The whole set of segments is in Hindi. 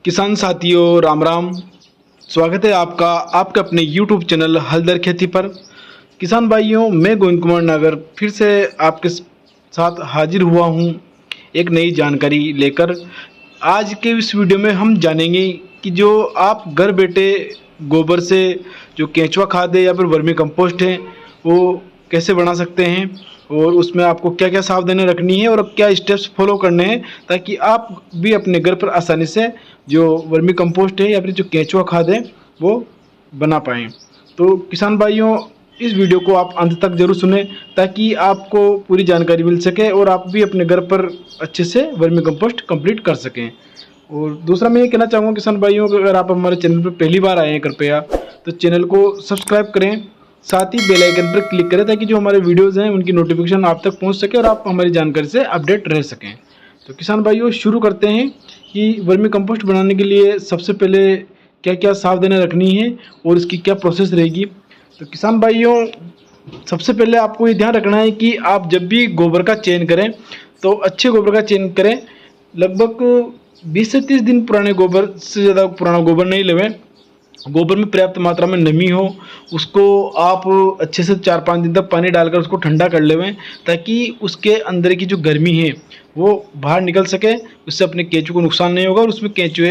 किसान साथियों राम राम। स्वागत है आपका आपके अपने YouTube चैनल हलदर खेती पर। किसान भाइयों, मैं गोविंद कुमार नागर फिर से आपके साथ हाजिर हुआ हूँ एक नई जानकारी लेकर। आज के इस वीडियो में हम जानेंगे कि जो आप घर बैठे गोबर से जो केंचुआ खाद है या फिर वर्मी कंपोस्ट है वो कैसे बना सकते हैं और उसमें आपको क्या क्या सावधानी रखनी है और क्या स्टेप्स फॉलो करने हैं ताकि आप भी अपने घर पर आसानी से जो वर्मी कंपोस्ट है या फिर जो केंचुआ खाद है वो बना पाएँ। तो किसान भाइयों, इस वीडियो को आप अंत तक जरूर सुनें ताकि आपको पूरी जानकारी मिल सके और आप भी अपने घर पर अच्छे से वर्मी कंपोस्ट कंप्लीट कर सकें। और दूसरा मैं ये कहना चाहूँगा किसान भाइयों, अगर आप हमारे चैनल पर पहली बार आए हैं कृपया तो चैनल को सब्सक्राइब करें, साथ ही बेल आइकन पर क्लिक करें ताकि जो हमारे वीडियोज़ हैं उनकी नोटिफिकेशन आप तक पहुँच सके और आप हमारी जानकारी से अपडेट रह सकें। तो किसान भाइयों, शुरू करते हैं कि वर्मी कंपोस्ट बनाने के लिए सबसे पहले क्या क्या सावधानियाँ रखनी है और इसकी क्या प्रोसेस रहेगी। तो किसान भाइयों, सबसे पहले आपको ये ध्यान रखना है कि आप जब भी गोबर का चयन करें तो अच्छे गोबर का चयन करें। लगभग 20 से 30 दिन पुराने गोबर से ज़्यादा पुराना गोबर नहीं लेवें। गोबर में पर्याप्त मात्रा में नमी हो, उसको आप अच्छे से 4-5 दिन तक पानी डालकर उसको ठंडा कर लेवें ताकि उसके अंदर की जो गर्मी है वो बाहर निकल सके। उससे अपने केंचुए को नुकसान नहीं होगा और उसमें केंचुए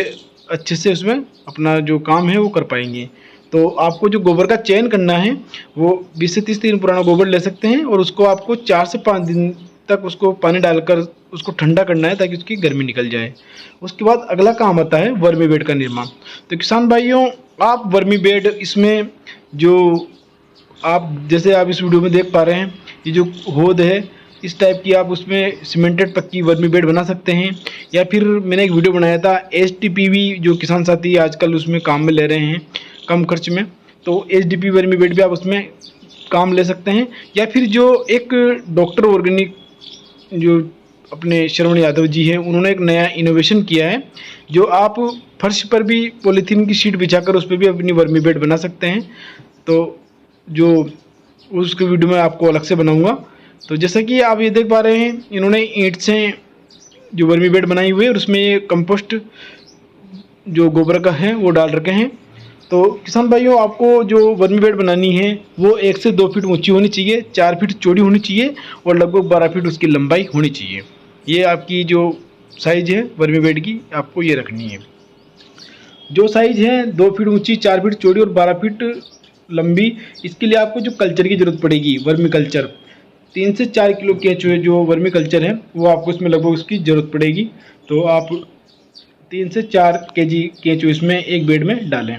अच्छे से उसमें अपना जो काम है वो कर पाएंगे। तो आपको जो गोबर का चयन करना है वो 20 से 30 दिन पुराना गोबर ले सकते हैं और उसको आपको 4 से 5 दिन तक उसको पानी डालकर उसको ठंडा करना है ताकि उसकी गर्मी निकल जाए। उसके बाद अगला काम आता है वर्मी बेड का निर्माण। तो किसान भाइयों, आप वर्मी बेड इसमें जो आप जैसे आप इस वीडियो में देख पा रहे हैं, ये जो होद है इस टाइप की आप उसमें सीमेंटेड पक्की वर्मी बेड बना सकते हैं। या फिर मैंने एक वीडियो बनाया था HDPV, जो किसान साथी आजकल उसमें काम में ले रहे हैं कम खर्च में, तो HDPV वर्मी बेड भी आप उसमें काम ले सकते हैं। या फिर जो एक डॉक्टर ऑर्गेनिक जो अपने श्रवण यादव जी हैं, उन्होंने एक नया इनोवेशन किया है जो आप फर्श पर भी पॉलीथीन की शीट बिछाकर उस पर भी अपनी वर्मी बेड बना सकते हैं। तो जो उसके वीडियो में आपको अलग से बनाऊंगा। तो जैसा कि आप ये देख पा रहे हैं, इन्होंने ईंट से जो वर्मी बेड बनाई हुई है और उसमें ये कंपोस्ट जो गोबर का है वो डाल रखे हैं। तो किसान भाइयों, आपको जो वर्मी बेड बनानी है वो 1 से 2 फीट ऊंची होनी चाहिए, 4 फीट चौड़ी होनी चाहिए और लगभग 12 फीट उसकी लंबाई होनी चाहिए। ये आपकी जो साइज़ है वर्मी बेड की आपको ये रखनी है। जो साइज़ है 2 फीट ऊंची, 4 फीट चौड़ी और 12 फीट लंबी, इसके लिए आपको जो कल्चर की ज़रूरत पड़ेगी, वर्मी कल्चर 3 से 4 किलो केंचुए जो वर्मी कल्चर है वो आपको इसमें लगभग उसकी ज़रूरत पड़ेगी। तो आप 3 से 4 केजी केंचुए इसमें एक बेड में डालें।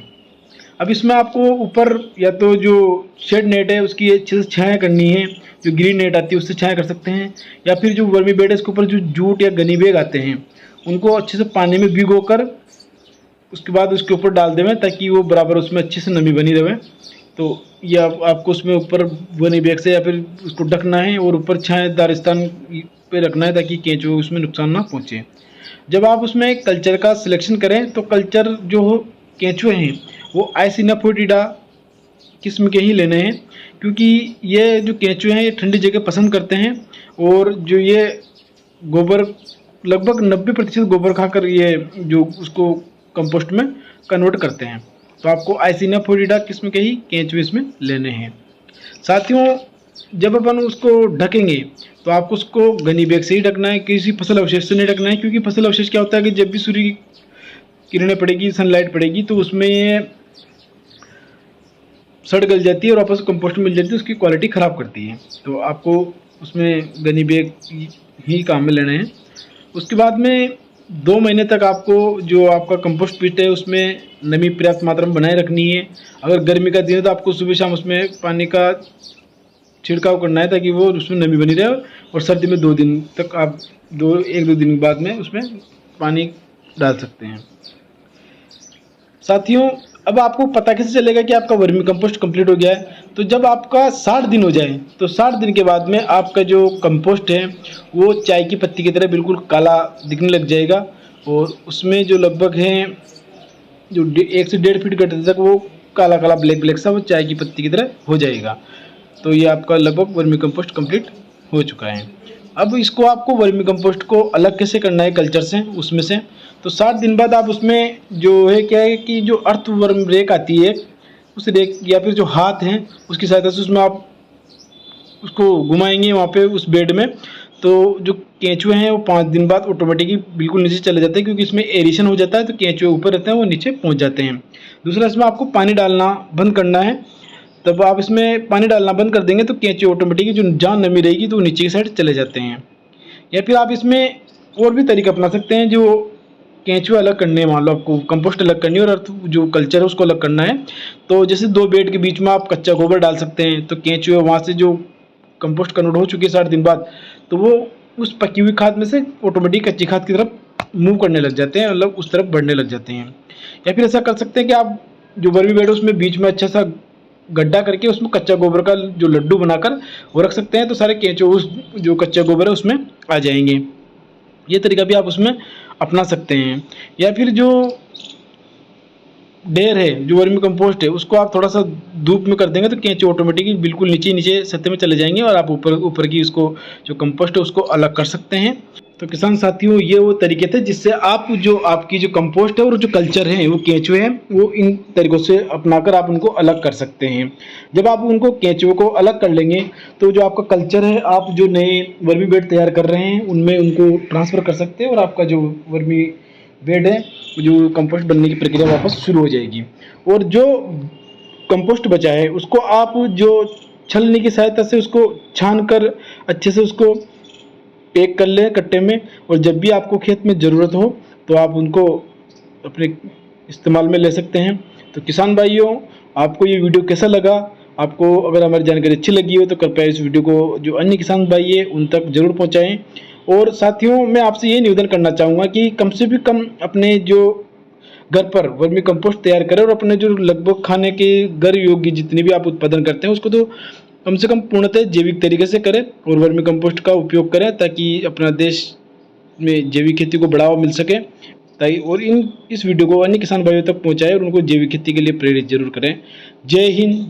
अब इसमें आपको ऊपर या तो जो शेड नेट है उसकी अच्छे से छाया करनी है, जो ग्रीन नेट आती है उससे छाया कर सकते हैं। या फिर जो वर्मी बेड है इसके ऊपर जो जूट या गनी बैग आते हैं उनको अच्छे से पानी में भिगोकर उसके बाद उसके ऊपर डाल देवें ताकि वो बराबर उसमें अच्छे से नमी बनी रहे। तो ये आपको उसमें ऊपर गनी बैग से या फिर उसको ढकना है और ऊपर छायादार स्थान पे रखना है ताकि केंचुए उसमें नुकसान ना पहुँचे। जब आप उसमें कल्चर का सिलेक्शन करें तो कल्चर जो केंचुए हैं वो आइसिनाफोइडिडा किस्म के ही लेने हैं, क्योंकि ये जो केंचुए हैं ये ठंडी जगह पसंद करते हैं और जो ये गोबर लगभग 90% गोबर खाकर ये जो उसको कंपोस्ट में कन्वर्ट करते हैं। तो आपको आइसिनाफोइडिडा किस्म के ही केंचुए इसमें लेने हैं। साथियों, जब अपन उसको ढकेंगे तो आपको उसको गनी बैग से ही ढकना है, किसी फसल अवशेष से नहीं ढकना है, क्योंकि फसल अवशेष क्या होता है कि जब भी सूर्य की किरणें पड़ेगी, सनलाइट पड़ेगी तो उसमें ये सड़ गल जाती है और वापस कंपोस्ट मिल जाती है, उसकी क्वालिटी ख़राब करती है। तो आपको उसमें गनी बैग ही काम में लेने हैं। उसके बाद में 2 महीने तक आपको जो आपका कंपोस्ट पिट है उसमें नमी पर्याप्त मात्रा में बनाए रखनी है। अगर गर्मी का दिन है तो आपको सुबह शाम उसमें पानी का छिड़काव करना है ताकि वो उसमें नमी बनी रहे। और सर्दी में 2 दिन तक आप 1-2 दिन बाद में उसमें पानी डाल सकते हैं। साथियों, अब आपको पता कैसे चलेगा कि आपका वर्मी कंपोस्ट कंप्लीट हो गया है? तो जब आपका 60 दिन हो जाए तो 60 दिन के बाद में आपका जो कंपोस्ट है वो चाय की पत्ती की तरह बिल्कुल काला दिखने लग जाएगा और उसमें जो लगभग है जो 1 से 1.5 फीट गहराई तक वो काला काला ब्लैक ब्लैक सा वो चाय की पत्ती की तरह हो जाएगा। तो ये आपका लगभग वर्मी कंपोस्ट कंप्लीट हो चुका है। अब इसको आपको वर्मी कंपोस्ट को अलग कैसे करना है कल्चर से उसमें से, तो 60 दिन बाद आप उसमें जो है क्या है कि जो अर्थवर्म रेक आती है, उस रेक या फिर जो हाथ हैं उसकी सहायता से उसमें आप उसको घुमाएंगे वहाँ पे उस बेड में, तो जो केंचुए हैं वो 5 दिन बाद ऑटोमेटिकली बिल्कुल नीचे चले जाते हैं, क्योंकि इसमें एरिएशन हो जाता है, तो केंचुए ऊपर रहते हैं वो नीचे पहुँच जाते हैं। दूसरा, इसमें आपको पानी डालना बंद करना है। तब आप इसमें पानी डालना बंद कर देंगे तो केंचुए ऑटोमेटिकली जो जहाँ नमी रहेगी तो वो नीचे की साइड चले जाते हैं। या फिर आप इसमें और भी तरीका अपना सकते हैं। जो केंचुए अलग करने हैं, मान लो आपको कंपोस्ट अलग करनी है और अर्थ जो कल्चर है उसको अलग करना है, तो जैसे 2 बेड के बीच में आप कच्चा गोबर डाल सकते हैं, तो केंचुए वहाँ से जो कंपोस्ट कन्वर्ट हो चुकी है 60 दिन बाद, तो वो उस पकी हुई खाद में से ऑटोमेटिक कच्ची खाद की तरफ मूव करने लग जाते हैं, मतलब उस तरफ बढ़ने लग जाते हैं। या फिर ऐसा कर सकते हैं कि आप जो वर्मी बेड है उसमें बीच में अच्छा सा गड्ढा करके उसमें कच्चा गोबर का जो लड्डू बनाकर वो रख सकते हैं, तो सारे केंचुए उस जो कच्चा गोबर है उसमें आ जाएंगे। ये तरीका भी आप उसमें अपना सकते हैं। या फिर जो ढेर है, जो वर्मी कंपोस्ट है, उसको आप थोड़ा सा धूप में कर देंगे तो केंचुए ऑटोमेटिकली बिल्कुल नीचे नीचे सतह में चले जाएंगे और आप ऊपर ऊपर की उसको जो कंपोस्ट है उसको अलग कर सकते हैं। तो किसान साथियों, ये वो तरीके थे जिससे आप जो आपकी जो कंपोस्ट है और जो कल्चर है वो केंचुए हैं, वो इन तरीकों से अपनाकर आप उनको अलग कर सकते हैं। जब आप उनको केंचुए को अलग कर लेंगे तो जो आपका कल्चर है, आप जो नए वर्मी बेड तैयार कर रहे हैं उनमें उनको ट्रांसफ़र कर सकते हैं और आपका जो वर्मी बेड है, जो कंपोस्ट बनने की प्रक्रिया वापस शुरू हो जाएगी। और जो कंपोस्ट बचा है उसको आप जो छलनी की सहायता से उसको छान कर अच्छे से उसको पैक कर लें कट्टे में, और जब भी आपको खेत में ज़रूरत हो तो आप उनको अपने इस्तेमाल में ले सकते हैं। तो किसान भाइयों, आपको ये वीडियो कैसा लगा? आपको अगर हमारी जानकारी अच्छी लगी हो तो कृपया इस वीडियो को जो अन्य किसान भाई है उन तक ज़रूर पहुंचाएं। और साथियों, मैं आपसे ये निवेदन करना चाहूँगा कि कम से भी कम अपने जो घर पर वर्मी कंपोस्ट तैयार करें और अपने जो लगभग खाने के घर योग्य जितनी भी आप उत्पादन करते हैं उसको तो कम से कम पूर्णतः जैविक तरीके से करें और वर्मी कंपोस्ट का उपयोग करें, ताकि अपना देश में जैविक खेती को बढ़ावा मिल सके। ताकि और इस वीडियो को अन्य किसान भाइयों तक पहुंचाएं और उनको जैविक खेती के लिए प्रेरित जरूर करें। जय हिंद।